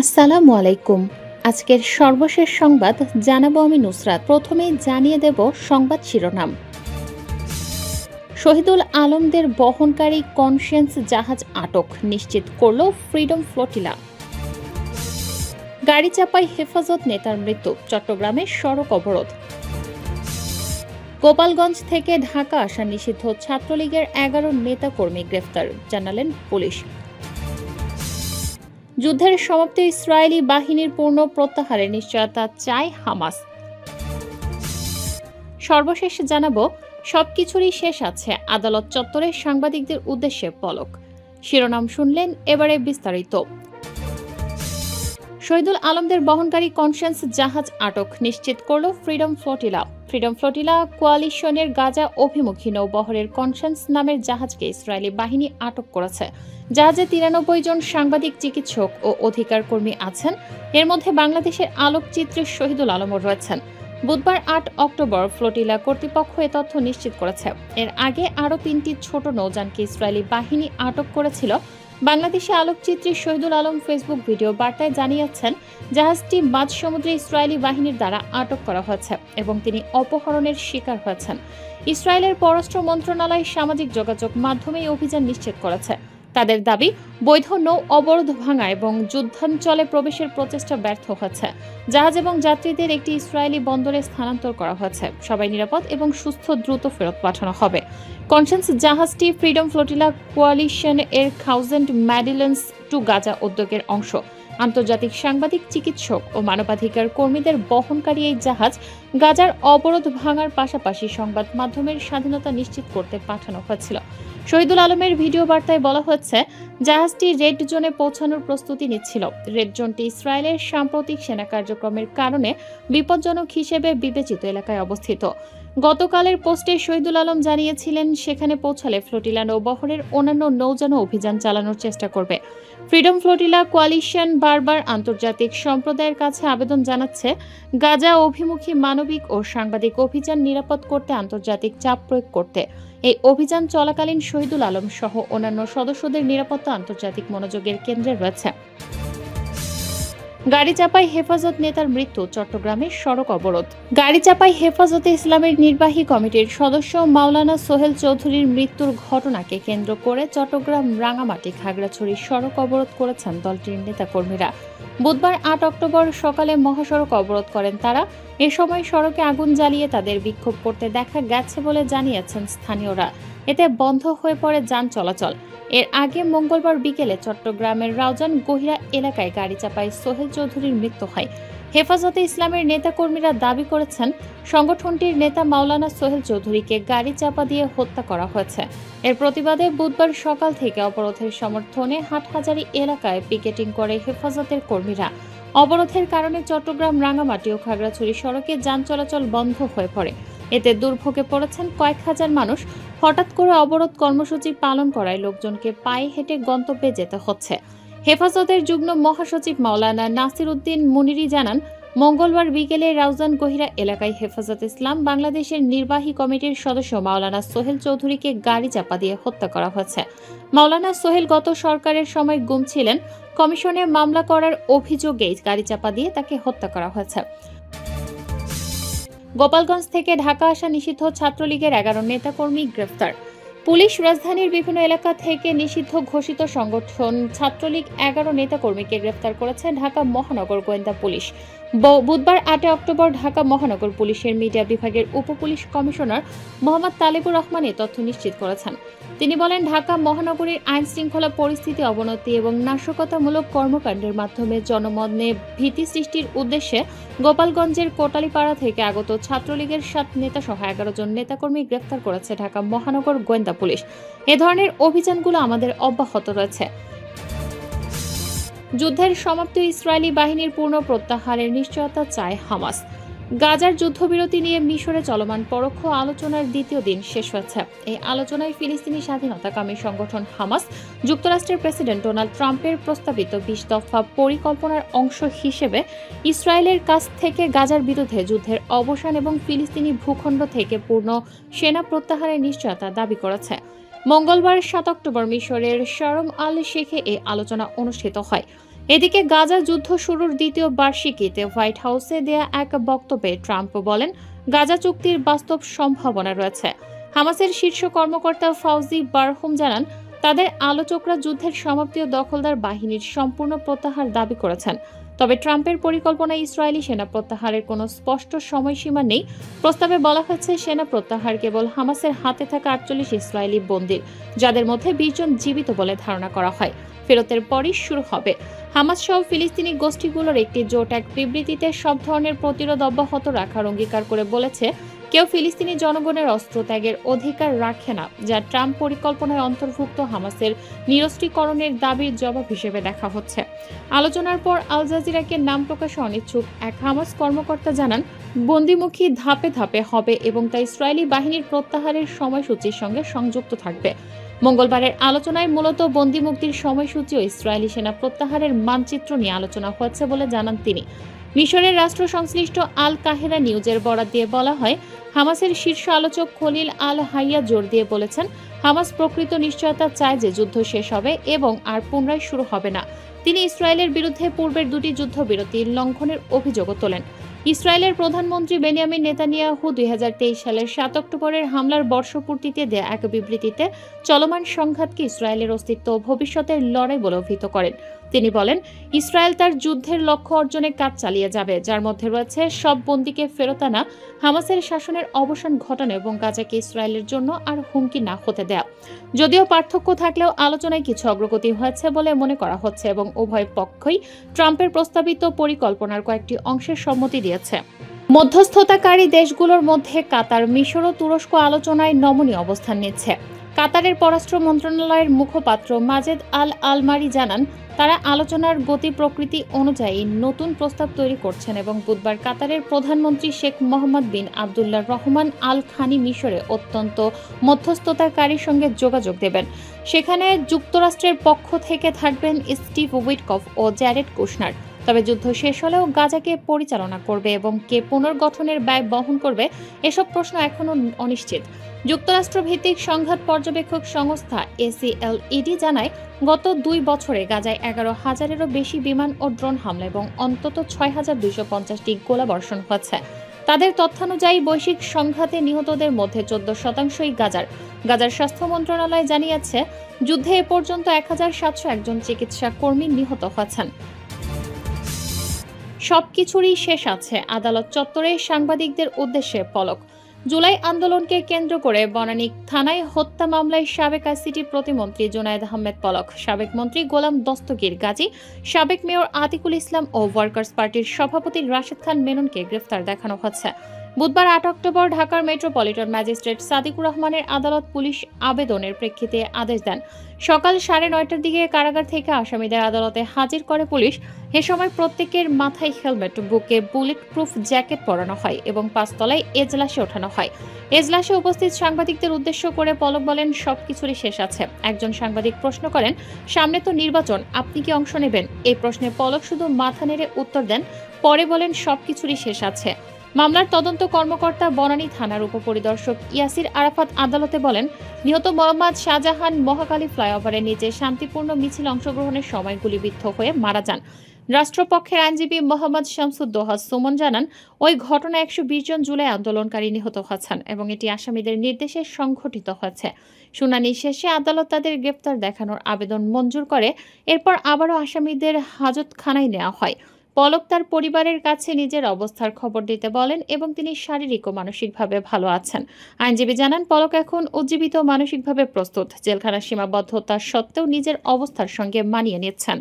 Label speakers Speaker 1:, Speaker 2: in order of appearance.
Speaker 1: আসসালামু আলাইকুম। আজকের সর্বশেষ সংবাদ জানাবো আমি নুসরাত। প্রথমেই জানিয়ে দেব সংবাদ শিরোনাম। শহীদুল আলমদের বহনকারী কনসিয়েন্স জাহাজ আটক, নিশ্চিত করল ফ্রিডম ফ্লোটিলা। গাড়ি চাপায় হেফাজত নেতার মৃত্যু, চট্টগ্রামে সড়ক অবরোধ। গোপালগঞ্জ থেকে ঢাকা আসা নিষিদ্ধ ছাত্রলীগের 11 নেতাকর্মী গ্রেফতার, জানালেন পুলিশ। যুদ্ধের সমাপ্তি, ইসরায়েলি বাহিনীর পূর্ণ প্রত্যাহারের নিশ্চয়তা চায় হামাস। সর্বশেষ জানাবো সবকিছুরই শেষ আছে, আদালত চত্বরে সাংবাদিকদের উদ্দেশ্যে পলক। শিরোনাম শুনলেন, এবারে বিস্তারিত। শহীদুল আলমদের বহনকারী কনসিয়েন্স জাহাজ আটক, নিশ্চিত করল ফ্রিডম ফ্লোটিলা। ফ্রিডম ফ্লোটিলা কোয়ালিশনের গাজা অভিমুখী নৌবহরের কনসিয়েন্স নামের জাহাজকে ইসরায়েলি বাহিনী আটক করেছে। জাহাজে 93 জন সাংবাদিক, চিকিৎসক ও অধিকার কর্মী আছেন। এর মধ্যে বাংলাদেশের আলোকচিত্রী শহীদুল আলমও রয়েছেন। বুধবার 8 অক্টোবর ফ্লোটিলা কর্তৃপক্ষ এ তথ্য নিশ্চিত করেছে। এর আগে আরও 3টি ছোট নৌযানকে ইসরায়েলি বাহিনী আটক করেছিল। বাংলাদেশে আলোকচিত্রী শহীদুল আলম ফেসবুক ভিডিও বার্তায় জানিয়েছেন, জাহাজটি মাঝ সমুদ্রে ইসরায়েলি বাহিনীর দ্বারা আটক করা হয়েছে এবং তিনি অপহরণের শিকার হয়েছেন। ইসরায়েলের পররাষ্ট্র মন্ত্রণালয় সামাজিক যোগাযোগ মাধ্যমে এই অভিযান নিশ্চিত করেছে। তাদের দাবি, বৈধ নৌ অবরোধ ভাঙা এবং যুদ্ধাঞ্চলে প্রবেশের প্রচেষ্টা ব্যর্থ হয়েছে। জাহাজ এবং যাত্রীদের একটি ইসরায়েলি বন্দরে স্থানান্তর করা হয়েছে। সবাই নিরাপদ এবং সুস্থ দ্রুত ফেরত পাঠানো হবে। কনসিয়েন্স জাহাজটি ফ্রিডম ফ্লোটিলা কোয়ালিশন এর 1000 ম্যাডিলেন্স টু গাজা উদ্যোগের অংশ। আন্তর্জাতিক সাংবাদিক, চিকিৎসক ও মানবাধিকার কর্মীদের বহনকারী এই জাহাজ গাজার অবরোধ ভাঙার পাশাপাশি সংবাদ মাধ্যমের স্বাধীনতা নিশ্চিত করতে পাঠানো হয়েছিল। শহীদুল আলমের ভিডিও বার্তায় বলা হচ্ছে, জাহাজটি রেড জোনে পৌঁছানোর প্রস্তুতি নিচ্ছিল। রেড জোনটি ইসরায়েলের সাম্প্রতিক সেনা কার্যক্রমের কারণে বিপজ্জনক হিসেবে বিবেচিত এলাকায় অবস্থিত। গতকালের পোস্টে শহীদুল আলম জানিয়েছিলেন, সেখানে পৌঁছালে ফ্লোটিলা নৌবহরের অন্যান্য নৌযানও অভিযান চালানোর চেষ্টা করবে। ফ্রিডম ফ্লোটিলা কোয়ালিশন বারবার আন্তর্জাতিক সম্প্রদায়ের কাছে আবেদন জানাচ্ছে, গাজা অভিমুখী মানবিক ও সাংবাদিক অভিযান নিরাপদ করতে আন্তর্জাতিক চাপ প্রয়োগ করতে। এই অভিযান চলাকালীন শহীদুল আলম সহ অন্যান্য সদস্যদের নিরাপত্তা আন্তর্জাতিক মনোযোগের কেন্দ্রে রয়েছে। গাড়ি চাপায় হেফাজত নেতার মৃত্যু, চট্টগ্রামে সড়ক অবরোধ। গাড়ি চাপায় হেফাজতে ইসলামের নির্বাহী কমিটির সদস্য মাওলানা সোহেল চৌধুরীর মৃত্যুর ঘটনাকে কেন্দ্র করে চট্টগ্রাম রাঙামাটি খাগড়াছড়ি সড়ক অবরোধ করেছেন দলটির নেতাকর্মীরা। বুধবার 8 অক্টোবর সকালে মহাসড়ক অবরোধ করেন তারা। এ সময় সড়কে আগুন জ্বালিয়ে তাদের বিক্ষোভ করতে দেখা গেছে বলে জানিয়েছেন স্থানীয়রা। এতে বন্ধ হয়ে পড়ে যান চলাচল। এর আগে মঙ্গলবার বিকেলে চট্টগ্রামের রাউজান গহিরা এলাকায় গাড়ি চাপায় সোহেল চৌধুরীর মৃত্যু হয়। হেফাজতে ইসলামের নেতাকর্মীরা দাবি করেছেন, সংগঠনটির নেতা মাওলানা সোহেল চৌধুরীকে গাড়ি চাপা দিয়ে হত্যা করা হয়েছে। এর প্রতিবাদে বুধবার সকাল থেকে অবরোধের সমর্থনে হাটহাজারী এলাকায় পিকেটিং করে হেফাজতের কর্মীরা। অবরোধের কারণে চট্টগ্রাম রাঙামাটি ও খাগড়াছড়ি সড়কে যান চলাচল বন্ধ হয়ে পড়ে। এতে দুর্ভোগে পড়েছেন কয়েক হাজার মানুষ। হঠাৎ করে অবরোধ কর্মসূচি পালন করায় লোকজনকে পায়ে হেঁটে গন্তব্যে যেতে হচ্ছে। হেফাজতের যুগ্ম মহাসচিব মাওলানা নাসির উদ্দিন মুনিরি জানান, মঙ্গলবার বিকেলে রাউজান গহিরা এলাকায় হেফাজত ইসলাম বাংলাদেশের নির্বাহী কমিটির সদস্য মাওলানা সোহেল চৌধুরীকে গাড়ি চাপা দিয়ে হত্যা করা হয়েছে। মাওলানা সোহেল গত সরকারের সময় গুম ছিলেন। কমিশনে মামলা করার অভিযোগে গাড়ি চাপা দিয়ে তাকে হত্যা করা হয়েছে। গোপালগঞ্জ থেকে ঢাকা আসা নিষিদ্ধ ছাত্রলীগের 11 নেতাকর্মী গ্রেফতার। পুলিশ রাজধানীর বিভিন্ন এলাকা থেকে নিষিদ্ধ ঘোষিত সংগঠন ছাত্রলীগ 11 নেতাকর্মীকে গ্রেফতার করেছে ঢাকা মহানগর গোয়েন্দা পুলিশ। বুধবার 8 অক্টোবর ঢাকা মহানগর পুলিশের মিডিয়া বিভাগের উপপুলিশ কমিশনার মোহাম্মদ তালেবুর রহমান এ তথ্য নিশ্চিত করেছেন। তিনি বলেন, ঢাকা মহানগরীর আইন শৃঙ্খলা পরিস্থিতি অবনতি এবং নাশকতামূলক কর্মকাণ্ডের মাধ্যমে জনমনে ভীতি সৃষ্টির উদ্দেশ্যে গোপালগঞ্জের কোটালীপাড়া থেকে আগত ছাত্রলীগের 7 নেতাসহ 11 জন নেতাকর্মী গ্রেফতার করেছে ঢাকা মহানগর গোয়েন্দা পুলিশ। এ ধরনের অভিযানগুলো আমাদের অব্যাহত রয়েছে। যুদ্ধের সমাপ্তি, ইসরায়েলি বাহিনীর পূর্ণ প্রত্যাহারের নিশ্চয়তা চায় হামাস। গাজার যুদ্ধবিরতি নিয়ে মিশরে চলমান পরোক্ষ আলোচনার দ্বিতীয় দিন শেষ হয়েছে। এই আলোচনায় ফিলিস্তিনি স্বাধীনতাকামী সংগঠন হামাস যুক্তরাষ্ট্রের প্রেসিডেন্ট ডোনাল্ড ট্রাম্পের প্রস্তাবিত 20 দফা পরিকল্পনার অংশ হিসেবে ইসরায়েলের কাছ থেকে গাজার বিরুদ্ধে যুদ্ধের অবসান এবং ফিলিস্তিনি ভূখণ্ড থেকে পূর্ণ সেনা প্রত্যাহারের নিশ্চয়তা দাবি করেছে। মঙ্গলবার ৭ অক্টোবর মিশরের শারম আল শেখে এই আলোচনা অনুষ্ঠিত হয়। এদিকে গাজা যুদ্ধ শুরুর দ্বিতীয় বার্ষিকীতে হোয়াইট হাউসে দেয়া এক বক্তব্যে ট্রাম্প বলেন, গাজা চুক্তির বাস্তব সম্ভাবনা রয়েছে। হামাসের শীর্ষ কর্মকর্তা ফাউজি বারহুম জানান, তাদের আলোচকরা যুদ্ধের সমাপ্তি ও দখলদার বাহিনীর সম্পূর্ণ প্রত্যাহার দাবি করেছেন। তবে ট্রাম্পের পরিকল্পনায় ইসরায়েলি সেনা প্রত্যাহারের কোনো স্পষ্ট সময়সীমা নেই। প্রস্তাবে বলা হয়েছে, সেনা প্রত্যাহার কেবল হামাসের হাতে থাকা ৪৮ ইসরায়েলি বন্দীর, যাদের মধ্যে ২০ জন জীবিত বলে ধারণা করা হয়, ফেরতের পরই শুরু হবে। হামাস সহ ফিলিস্তিনি গোষ্ঠীগুলোর একটি জোট এক বিবৃতিতে সব ধরনের প্রতিরোধ অব্যাহত রাখার অঙ্গীকার করে বলেছে, কেউ ফিলিস্তিনি জনগণের অস্ত্র ত্যাগের অধিকার রাখে না, যা ট্রাম্প পরিকল্পনায় অন্তর্ভুক্ত হামাসের নিরস্ত্রীকরণের দাবির জবাব হিসেবে দেখা হচ্ছে। আলোচনার পর আল জাজিরাকে নাম প্রকাশে অনিচ্ছুক এক হামাস কর্মকর্তা জানান, বন্দিমুখী ধাপে ধাপে হবে এবং তা ইসরায়েলি বাহিনীর প্রত্যাহারের সময়সূচির সঙ্গে সংযুক্ত থাকবে। মঙ্গলবারের আলোচনায় মূলত বন্দি মুক্তির সময়সূচি ও ইসরায়েলি সেনা প্রত্যাহারের মানচিত্র নিয়ে আলোচনা হয়েছে বলে জানান তিনি। মিশরের রাষ্ট্র সংশ্লিষ্ট আল কাহেরা নিউজের বরাত দিয়ে বলা হয়, হামাসের শীর্ষ আলোচক খলিল আল হাইয়া জোর দিয়ে বলেছেন, হামাস প্রকৃত নিশ্চয়তা চায় যে যুদ্ধ শেষ হবে এবং আর পুনরায় শুরু হবে না। তিনি ইসরায়েলের বিরুদ্ধে পূর্বের দুটি যুদ্ধবিরতির লঙ্ঘনের অভিযোগও তোলেন। ইসরায়েলের প্রধানমন্ত্রী বেনিয়ামিন নেতানিয়াহু ২০২৩ সালের ৭ অক্টোবরের হামলার বর্ষপূর্তিতে দেয়া এক বিবৃতিতে চলমান সংঘাতকে ইসরায়েলের অস্তিত্ব ও ভবিষ্যতের লড়াই বলে অভিহিত করেন। তিনি বলেন, ইসরায়েল তার যুদ্ধের লক্ষ্য অর্জনে কাজ চালিয়ে যাবে, যার মধ্যে রয়েছে সব বন্দীকে ফেরত আনা, হামাসের শাসনের অবসান ঘটানো এবং গাজাকে ইসরায়েলের জন্য আর হুমকি না হতে দেয়া। যদিও পার্থক্য থাকলেও আলোচনায় কিছু অগ্রগতি হয়েছে বলে মনে করা হচ্ছে এবং উভয় পক্ষই ট্রাম্পের প্রস্তাবিত পরিকল্পনার কয়েকটি অংশের সম্মতি দিয়েছে। মধ্যস্থতাকারী দেশগুলোর মধ্যে কাতার, মিশর ও তুরস্ক আলোচনায় নমনীয় অবস্থান নিচ্ছে। কাতারের পররাষ্ট্র মন্ত্রণালয়ের মুখপাত্র মাজেদ আল আলমারি জানান, তারা আলোচনার গতি প্রকৃতি অনুযায়ী নতুন প্রস্তাব তৈরি করছেন এবং বুধবার কাতারের প্রধানমন্ত্রী শেখ মোহাম্মদ বিন আবদুল্লাহ রহমান আল খানি মিশরে অত্যন্ত মধ্যস্থতাকারীর সঙ্গে যোগাযোগ দেবেন। সেখানে যুক্তরাষ্ট্রের পক্ষ থেকে থাকবেন স্টিভ উইটকফ ও জ্যারেড কুশনার। তবে যুদ্ধ শেষ হলেও গাজাকে পরিচালনা করবে এবং কে পুনর্গঠনের ব্যয় বহন করবে, এসব প্রশ্ন এখনও অনিশ্চিত। যুক্তরাষ্ট্র ভিত্তিক সংঘাত পর্যবেক্ষক সংস্থা ACLED জানায়, গত ২ বছরে গাজায় ১১,০০০-এরও বেশি বিমান ও ড্রোন হামলা এবং অন্তত ৬,২৫০টি গোলাবর্ষণ হয়েছে। তাদের তথ্যানুযায়ী বৈশ্বিক সংঘাতে নিহতদের মধ্যে ১৪%ই গাজার স্বাস্থ্য মন্ত্রণালয় জানিয়েছে, যুদ্ধে এ পর্যন্ত ১,৭০১ জন চিকিৎসা কর্মী নিহত হয়েছেন। সবকিছুরই শেষ আছে, আদালত চত্বরে সাংবাদিকদের উদ্দেশ্যে পলক। জুলাই আন্দোলনকে কেন্দ্র করে বনানী থানায় হত্যা মামলায় সাবেক আইসিটি প্রতিমন্ত্রী জুনায়েদ আহমেদ পলক, সাবেক মন্ত্রী গোলাম দস্তগীর গাজী, সাবেক মেয়র আতিকুল ইসলাম ও ওয়ার্কার্স পার্টির সভাপতি রাশেদ খান মেননকে গ্রেফতার দেখানো হচ্ছে। বুধবার ৮ অক্টোবর ঢাকার মেট্রোপলিটন ম্যাজিস্ট্রেট সাদিকুর রহমানের আদালত পুলিশ আবেদনের প্রেক্ষিতে আদেশ দেন। সকাল ৯:৩০টার দিকে কারাগার থেকে আসামিদের আদালতে হাজির করে পুলিশ। এ সময় প্রত্যেকের মাথায় হেলমেট, বুকে বুলেট প্রুফ জ্যাকেট পরানো হয় এবং ৫ তলায় এজলাসে ওঠানো হয়। এজলাসে উপস্থিত সাংবাদিকদের উদ্দেশ্য করে পলক বলেন, সবকিছুরই শেষ আছে। একজন সাংবাদিক প্রশ্ন করেন, সামনে তো নির্বাচন, আপনি কি অংশ নেবেন? এই প্রশ্নে পলক শুধু মাথা নেড়ে উত্তর দেন, পরে বলেন সবকিছুরই শেষ আছে। মামলার তদন্ত কর্মকর্তা বনানী থানার উপপরিদর্শক ইয়াসির আরাফাত আদালতে বলেন, নিহত মোহাম্মদ শাহজাহান মহাকালী ফ্লাইওভারের নিচে শান্তিপূর্ণ মিছিল অংশগ্রহণের সময় গুলিবিদ্ধ হয়ে মারা যান। রাষ্ট্রপক্ষের আইনজীবী মোহাম্মদ শামসুদ্দোহা সুমন জানান, ওই ঘটনায় ১২০ জন জুলাই আন্দোলনকারী নিহত হয়েছেন এবং এটি আসামিদের নির্দেশে সংঘটিত হয়েছে। শুনানি শেষে আদালত তাদের গ্রেফতার দেখানোর আবেদন মঞ্জুর করে। এরপর আবারও আসামিদের হাজতখানায় নেওয়া হয়। পলক তার পরিবারের কাছে নিজের অবস্থার খবর দিতে বলেন এবং তিনি শারীরিক ও মানসিকভাবে ভালো আছেন। আইনজীবী জানান, পলক এখন উজ্জীবিত মানসিকভাবে প্রস্তুত। জেলখানার সীমাবদ্ধতা সত্ত্বেও নিজের অবস্থার সঙ্গে মানিয়ে নিচ্ছেন।